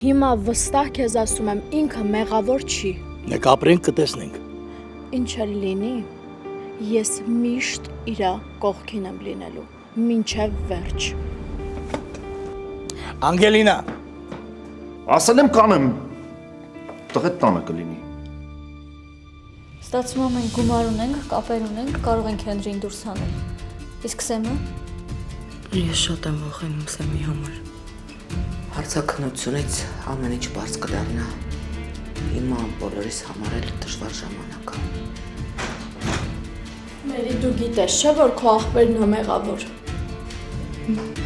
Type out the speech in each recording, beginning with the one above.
Հիմա վստահ քեզ ասում եմ, ինքը մեղավոր չի։ Մենք ապրենք կտեսնենք։ Ինչ էլ լինի, ես միշտ իրա կողքին եմ լինելու, մինչև վերջ։ Անգելինա, Ասել եմ կանեմ, տղետ տանը կլինի։ Ստացվում է մենք գումար ունենք, կապեր ունենք, կարող ենք Հենրին դուրս հանել։ Իսկ Սեմը։ Ես շատ եմ վախենում Սեմի համար։ Հարցաքննությունից ամեն ինչ բարձ կդառնա։ Հիմա բոլորիս համար էլ դժվար ժամանակ է։ Մերի դու գիտես, չէ՞ որ քո աղբերն է մեղավոր։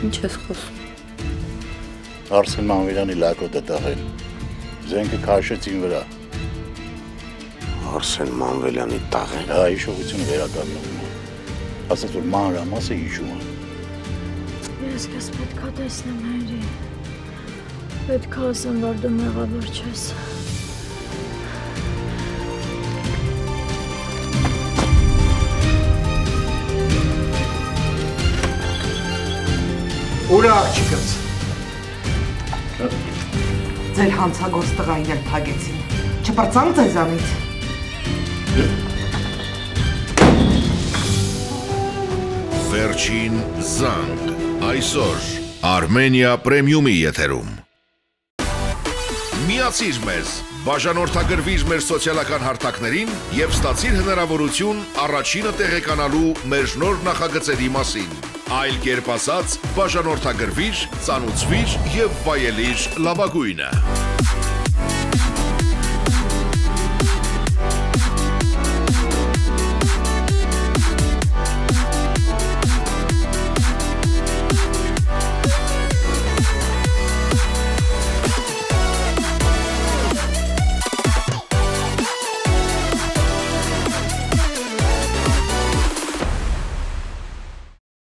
Ինչ ես խոսում։ Արսեն Մանվերյանի լակոտ է տաղել։ Զենքը քաշեցին վրա։ Արսեն Մանվելյանի տաղեն։ Հա, հիշողությունը վերականգնում է։ Ասաց որ մանրամասը հիշում է։ Ես քեզ պետքա տեսնեմ, Հենրի։ Պետքա ասեմ, որ դու մեղավոր չես։ Ուր է աղջիկս։ Ձեր հանցագործ տղային էլ փագեցին։ Չպրծամ ձեզանից։ Վերջին զանգ այսօր Armenia Premium-ի եթերում։ Միացիր մեզ, բաժանորդագրվիր մեր սոցիալական հարթակներին եւ ստացիր հնարավորություն առաջինը տեղեկանալու մեր նոր նախագծերի մասին։ Այլ կերպ ասած, բաժանորդագրվիր, ծանուցվիր եւ վայելիր լավագույնը։